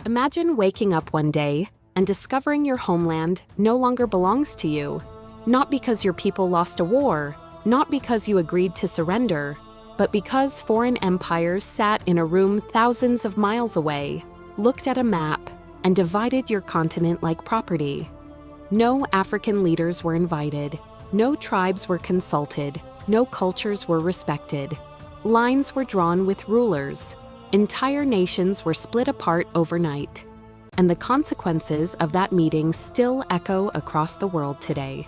Imagine waking up one day and discovering your homeland no longer belongs to you. Not because your people lost a war, not because you agreed to surrender, but because foreign empires sat in a room thousands of miles away, looked at a map, and divided your continent like property. No African leaders were invited, no tribes were consulted, no cultures were respected. Lines were drawn with rulers. Entire nations were split apart overnight. And the consequences of that meeting still echo across the world today.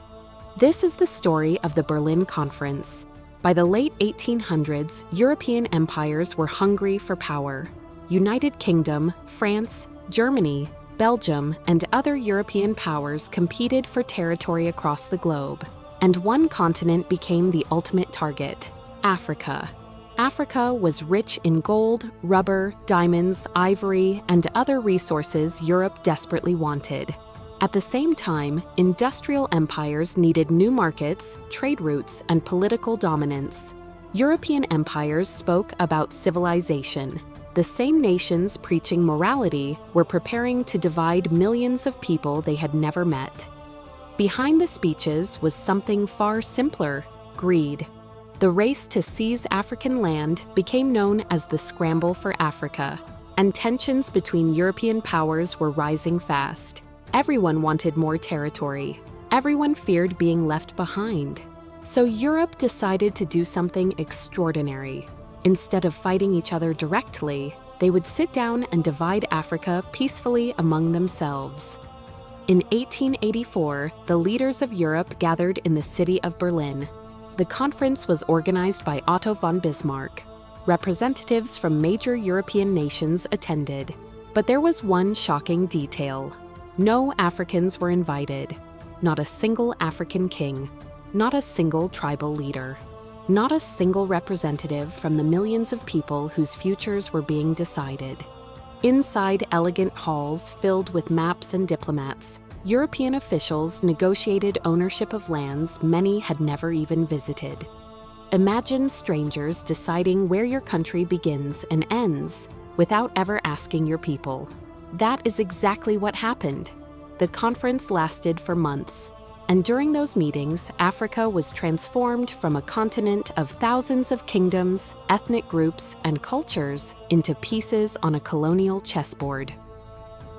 This is the story of the Berlin Conference. By the late 1800s, European empires were hungry for power. United Kingdom, France, Germany, Belgium, and other European powers competed for territory across the globe. And one continent became the ultimate target: Africa. Africa was rich in gold, rubber, diamonds, ivory, and other resources Europe desperately wanted. At the same time, industrial empires needed new markets, trade routes, and political dominance. European empires spoke about civilization. The same nations preaching morality were preparing to divide millions of people they had never met. Behind the speeches was something far simpler: greed. The race to seize African land became known as the Scramble for Africa, and tensions between European powers were rising fast. Everyone wanted more territory. Everyone feared being left behind. So Europe decided to do something extraordinary. Instead of fighting each other directly, they would sit down and divide Africa peacefully among themselves. In 1884, the leaders of Europe gathered in the city of Berlin. The conference was organized by Otto von Bismarck. Representatives from major European nations attended. But there was one shocking detail. No Africans were invited. Not a single African king. Not a single tribal leader. Not a single representative from the millions of people whose futures were being decided. Inside elegant halls filled with maps and diplomats, European officials negotiated ownership of lands many had never even visited. Imagine strangers deciding where your country begins and ends without ever asking your people. That is exactly what happened. The conference lasted for months, and during those meetings, Africa was transformed from a continent of thousands of kingdoms, ethnic groups, and cultures into pieces on a colonial chessboard.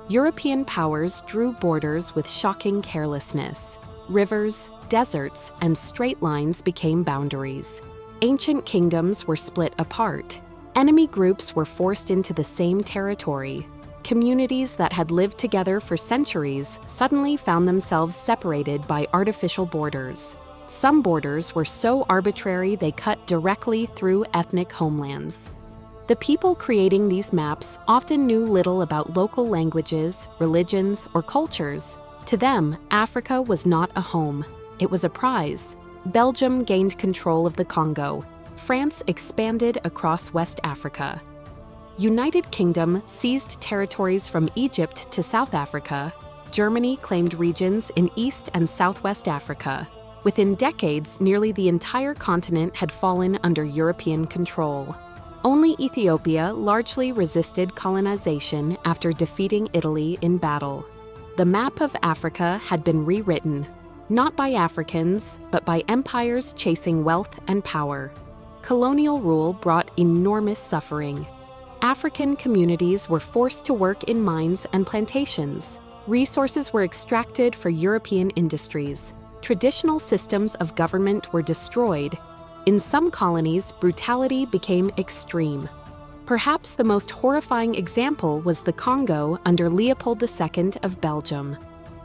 European powers drew borders with shocking carelessness. Rivers, deserts, and straight lines became boundaries. Ancient kingdoms were split apart. Enemy groups were forced into the same territory. Communities that had lived together for centuries suddenly found themselves separated by artificial borders. Some borders were so arbitrary they cut directly through ethnic homelands. The people creating these maps often knew little about local languages, religions, or cultures. To them, Africa was not a home. It was a prize. Belgium gained control of the Congo. France expanded across West Africa. United Kingdom seized territories from Egypt to South Africa. Germany claimed regions in East and Southwest Africa. Within decades, nearly the entire continent had fallen under European control. Only Ethiopia largely resisted colonization after defeating Italy in battle. The map of Africa had been rewritten, not by Africans, but by empires chasing wealth and power. Colonial rule brought enormous suffering. African communities were forced to work in mines and plantations. Resources were extracted for European industries. Traditional systems of government were destroyed. In some colonies, brutality became extreme. Perhaps the most horrifying example was the Congo under Leopold II of Belgium.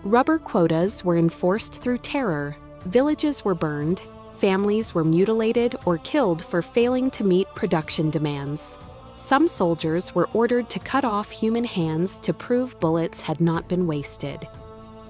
Rubber quotas were enforced through terror. Villages were burned. Families were mutilated or killed for failing to meet production demands. Some soldiers were ordered to cut off human hands to prove bullets had not been wasted.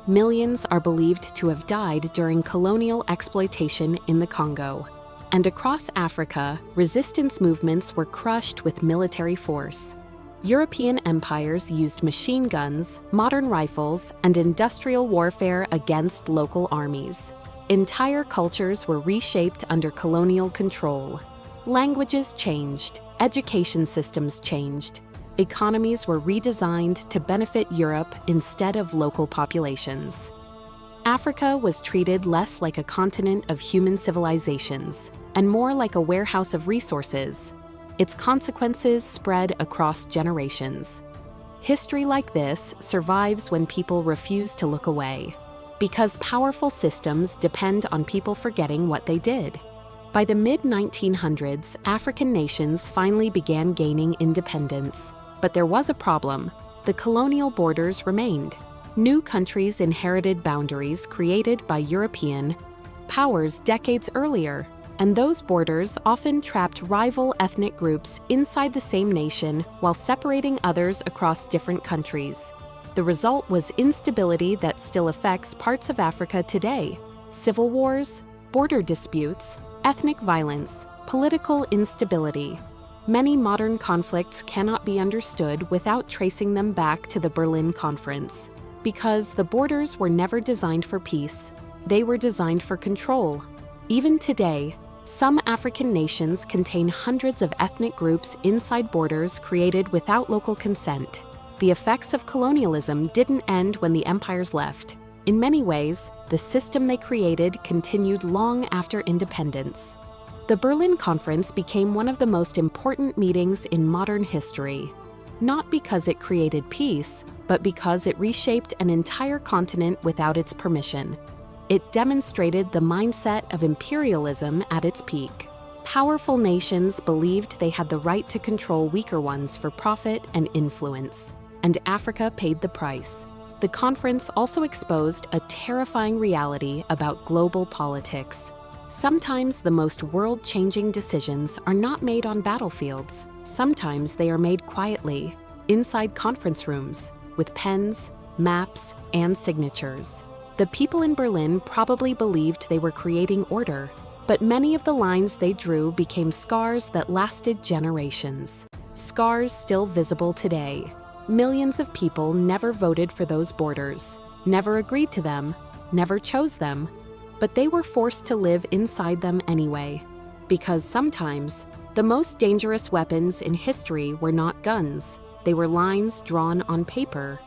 Millions are believed to have died during colonial exploitation in the Congo. And across Africa, resistance movements were crushed with military force. European empires used machine guns, modern rifles, and industrial warfare against local armies. Entire cultures were reshaped under colonial control. Languages changed, education systems changed. Economies were redesigned to benefit Europe instead of local populations. Africa was treated less like a continent of human civilizations and more like a warehouse of resources. Its consequences spread across generations. History like this survives when people refuse to look away, because powerful systems depend on people forgetting what they did. By the mid-1900s, African nations finally began gaining independence. But there was a problem. The colonial borders remained. New countries inherited boundaries created by European powers decades earlier, and those borders often trapped rival ethnic groups inside the same nation while separating others across different countries. The result was instability that still affects parts of Africa today: civil wars, border disputes, ethnic violence, political instability. Many modern conflicts cannot be understood without tracing them back to the Berlin Conference. Because the borders were never designed for peace, they were designed for control. Even today, some African nations contain hundreds of ethnic groups inside borders created without local consent. The effects of colonialism didn't end when the empires left. In many ways, the system they created continued long after independence. The Berlin Conference became one of the most important meetings in modern history, not because it created peace, but because it reshaped an entire continent without its permission. It demonstrated the mindset of imperialism at its peak. Powerful nations believed they had the right to control weaker ones for profit and influence, and Africa paid the price. The conference also exposed a terrifying reality about global politics. Sometimes the most world-changing decisions are not made on battlefields. Sometimes they are made quietly, inside conference rooms, with pens, maps, and signatures. The people in Berlin probably believed they were creating order, but many of the lines they drew became scars that lasted generations. Scars still visible today. Millions of people never voted for those borders, never agreed to them, never chose them, but they were forced to live inside them anyway. Because sometimes, the most dangerous weapons in history were not guns, they were lines drawn on paper.